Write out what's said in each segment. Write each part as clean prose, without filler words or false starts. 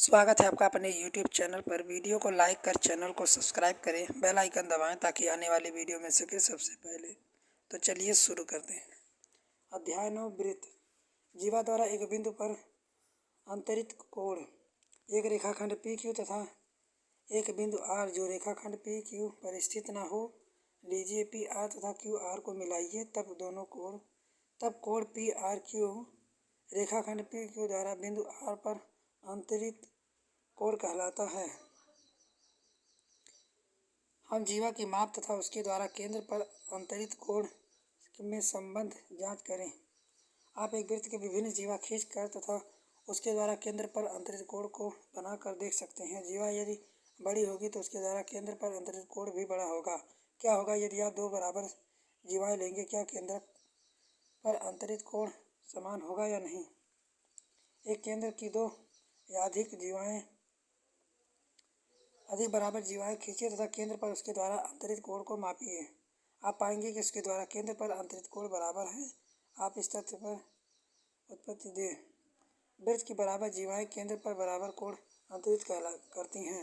स्वागत है आपका अपने YouTube चैनल पर। वीडियो को लाइक कर चैनल को सब्सक्राइब करें, बेल आइकन दबाएं ताकि आने वाली वीडियो मिल सके सबसे पहले। तो चलिए शुरू करते हैं। अध्याय 9 वृत्त। जीवा द्वारा एक बिंदु पर अंतरित कोण एक रेखाखंड PQ तथा एक बिंदु R जो रेखाखंड PQ पर स्थित न हो, लीजिए PR तथा QR को मिलाइए तब कोण PRQ रेखाखंड PQ द्वारा बिंदु R पर अंतरित कोण कहलाता है। हम जीवा की माप तथा उसके द्वारा केंद्र पर अंतरित कोण में संबंध जांच करें। आप एक वृत्त के विभिन्न जीवा खींच कर तथा उसके द्वारा केंद्र पर अंतरित कोण को बनाकर देख सकते हैं। जीवा यदि बड़ी होगी तो उसके द्वारा केंद्र पर अंतरित कोण भी बड़ा होगा। क्या होगा यदि आप दो बराबर जीवाएं लेंगे? क्या केंद्र पर अंतरित कोण समान होगा या नहीं? एक केंद्र की दो या अधिक बराबर जीवाएं खींचिए तथा केंद्र पर उसके द्वारा अंतरित कोण को मापिए। आप पाएंगे कि उसके द्वारा केंद्र पर अंतरित कोण बराबर है। आप इस तथ्य पर उत्पत्ति दें। वृत्त की बराबर जीवाएं केंद्र पर बराबर कोण अंतरित करती हैं।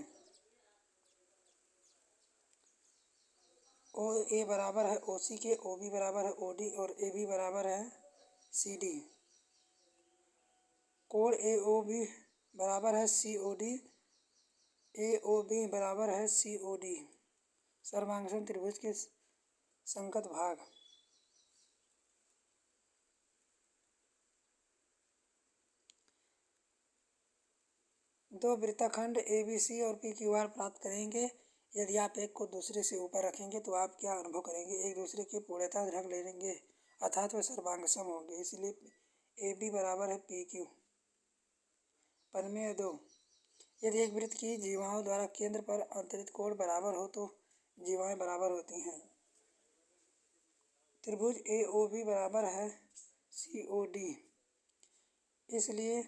OA बराबर है OC के, OB बराबर है OD और AB बराबर है CD। कोण AOB बराबर है COD, AOB बराबर है COD। सर्वांगसम त्रिभुज के संगत भाग। दो वृत्तखंड ABC और PQR प्राप्त करेंगे। यदि आप एक को दूसरे से ऊपर रखेंगे तो आप क्या अनुभव करेंगे? एक दूसरे की पूर्णता ढक लेंगे, अर्थात वे सर्वांगसम होंगे। इसलिए AB बराबर है PQ। प्रमेय 2। यदि एक वृत्त की जीवाओं द्वारा केंद्र पर अंतरित कोण बराबर हो तो जीवाएं बराबर होती हैं। त्रिभुज AOB बराबर है COD, इसलिए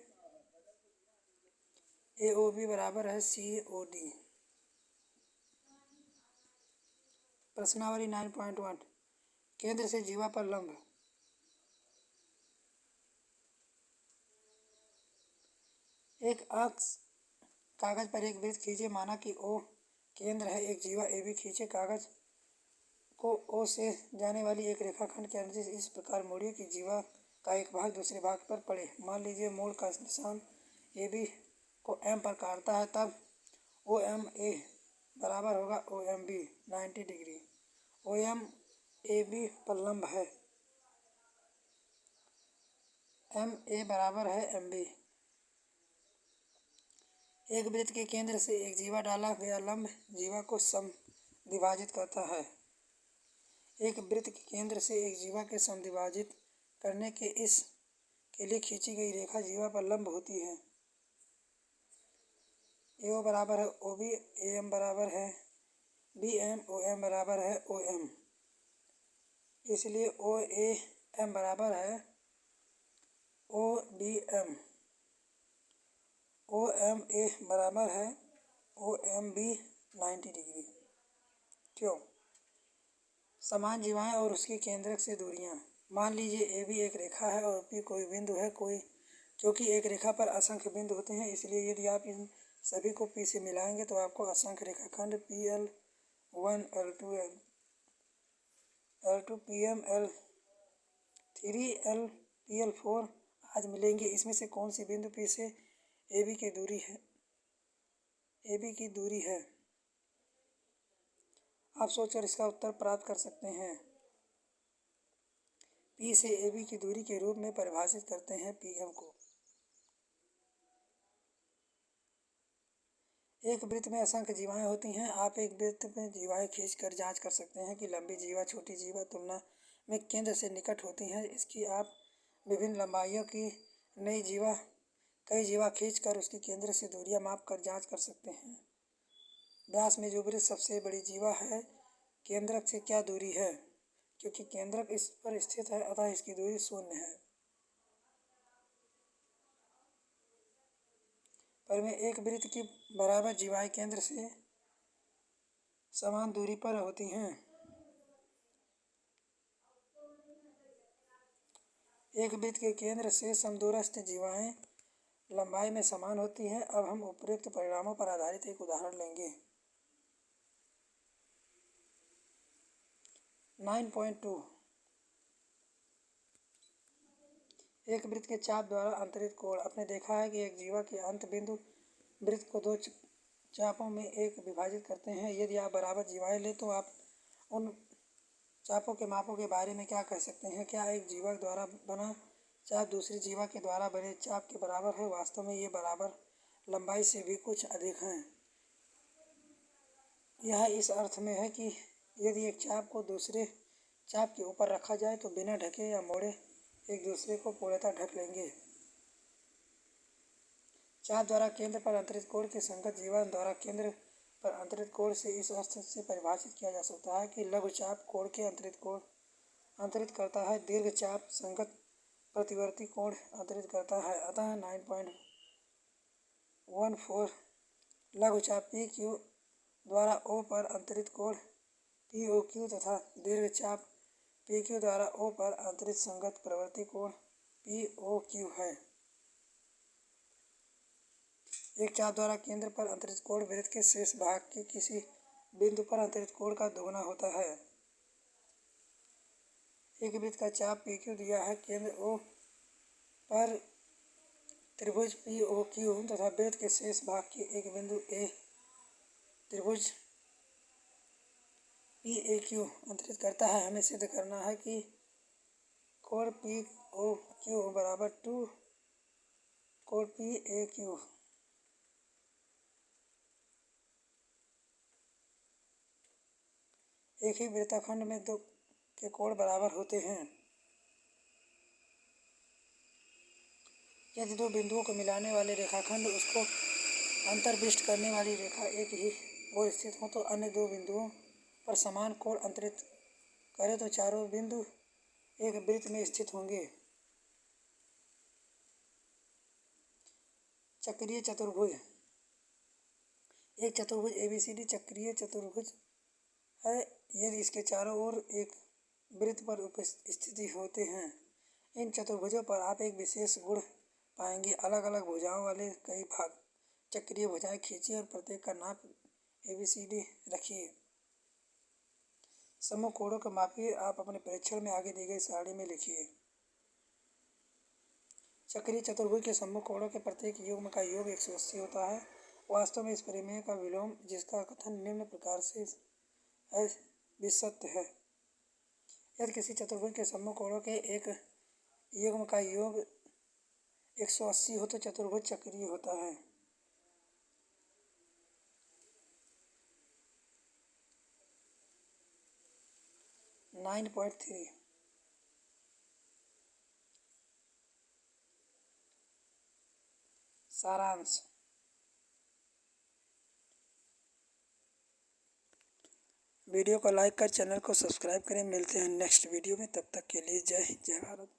AOB बराबर है COD। प्रश्नावली 9.1। केंद्र से जीवा पर लंब। एक अक्ष कागज पर एक वृत्त खींचे, माना कि O केंद्र है। एक जीवा AB खींचे, कागज को O से जाने वाली एक रेखाखंड के अनुदिश इस प्रकार मोड़िए कि जीवा का एक भाग दूसरे भाग पर पड़े। मान लीजिए मोड़ का निशान AB को M पर काटता है, तब OMA बराबर होगा OMB 90 डिग्री। OM AB पर लंब है। MA बराबर है MB। एक वृत्त के केंद्र से एक जीवा डाला गया लंब जीवा को समद्विभाजित करता है। एक वृत्त के केंद्र से एक जीवा के समद्विभाजित करने के लिए खींची गई रेखा जीवा पर लंब होती है। AO बराबर है OB, AM बराबर है BM, OM बराबर है OM। इसलिए OAM बराबर है OBM। OMA बराबर है OMB 90 डिग्री। क्यों? समान जीवाएं और उसके केंद्रक से दूरियां। मान लीजिए AB एक रेखा है और P कोई बिंदु है। क्योंकि एक रेखा पर असंख्य बिंदु होते हैं, इसलिए यदि आप इन सभी को P से मिलाएंगे तो आपको असंख्य रेखाखंड PL1, L2, PM, L3, PL4 आज मिलेंगे। इसमें से कौन सी बिंदु P से AB की दूरी है? आप सोचकर इसका उत्तर प्राप्त कर सकते हैं। P से AB की दूरी के रूप में परिभाषित करते हैं PM को। एक वृत्त में असंख्य जीवाएं होती हैं। आप एक वृत्त में जीवाएं खींचकर जांच कर सकते हैं कि लंबी जीवा छोटी जीवा तुलना में केंद्र से निकट होती हैं। इसकी आप विभिन्न लंबाइयों की कई जीवा खींचकर उसके केंद्र से दूरियां माप कर जांच कर सकते हैं। व्यास में जो वृत्त सबसे बड़ी जीवा है, केंद्रक से क्या दूरी है? क्योंकि केंद्रक इस पर स्थित है, अतः इसकी दूरी 0 है। पर में एक वृत्त की बराबर जीवाएं केंद्र से समान दूरी पर होती हैं। एक वृत्त के केंद्र से समदूरस्थ जीवाएं लंबाई में समान होती हैं। अब हम उपयुक्त परिणामों पर आधारित एक उदाहरण लेंगे। 9.2 एक वृत्त के चाप द्वारा अंतरित कोण। आपने देखा है कि एक जीवा के अंत बिंदु वृत्त को दो चापों में एक विभाजित करते हैं। यदि आप बराबर जीवाएं लें तो आप उन चापों के मापों के बारे में क्या कह सकते हैं? क्या एक जीवा द्वारा बना चाप दूसरी जीवा के द्वारा बने चाप के बराबर है? वास्तव में ये बराबर लंबाई से भी कुछ अधिक हैं। यह इस अर्थ में है कि यदि एक चाप को दूसरे चाप के ऊपर रखा जाए तो बिना ढके या मोड़े एक दूसरे को पूर्णतः ढक लेंगे। चाप द्वारा केंद्र पर अंतरित कोण के संगत जीवा द्वारा केंद्र पर अंतरित कोण से इस अर्थ से परिभाषित किया जा सकता है कि लघु चाप कोण के अंतरित कोण अंतरित करता है, दीर्घ चाप संगत प्रतिवर्ती कोण अंतरित करता है। अतः 9.14 लघु चाप पी क्यू द्वारा ओ पर अंतरित कोण पी ओ क्यू तथा दीर्घ चाप पी क्यू द्वारा ओ पर अंतरित संगत प्रवृत्ति कोण पी ओ क्यू है। एक चाप द्वारा केंद्र पर अंतरित कोण वृत्त के शेष भाग के किसी बिंदु पर अंतरित कोण का दोगुना होता है। एक वृत्त का चाप पी क्यू दिया है, केंद्र ओ पर त्रिभुज पी ओ क्यू तथा वृत्त के शेष भाग के एक बिंदु ए त्रिभुज पी ए क्यू अंतरित करता है। हमें सिद्ध करना है कि कोण पी ओ क्यू बराबर 2 कोण पी ए क्यू। एक ही वृत्तखंड में दो के कोण बराबर होते हैं। यदि दो बिंदुओं को मिलाने वाले रेखाखंड उसको अंतर्विष्ट करने वाली रेखा एक ही ओर स्थित हो तो अन्य दो बिंदुओं पर समान कोण अंतरित करें तो चारों बिंदु एक वृत्त में स्थित होंगे। चक्रीय चतुर्भुज। एक चतुर्भुज एबीसीडी चक्रीय चतुर्भुज है यदि इसके चारों ओर एक वृत्त पर स्थित होते हैं। इन चतुर्भुजों पर आप एक विशेष गुण पाएंगे। अलग अलग भुजाओं वाले कई भाग चक्रीय भुजाएं खींचिए और प्रत्येक का नाप एबीसीडी रखिए। समूह कोणों को मापिए। आप अपने परीक्षण में आगे दी गई सारणी में लिखिए। चक्रीय चतुर्भुज के समूह कोणों के प्रत्येक युग्म का योग 180 होता है। वास्तव में इस प्रमेय का विलोम, जिसका कथन निम्न प्रकार से भी सत्य है। यदि किसी चतुर्भुज के समूह कोणों के एक युग्म का योग 180 हो तो चतुर्भुज चक्रीय होता है। नाइन पॉइंट 3 सारांश। वीडियो को लाइक कर चैनल को सब्सक्राइब करें। मिलते हैं नेक्स्ट वीडियो में, तब तक के लिए जय हिंद जय भारत।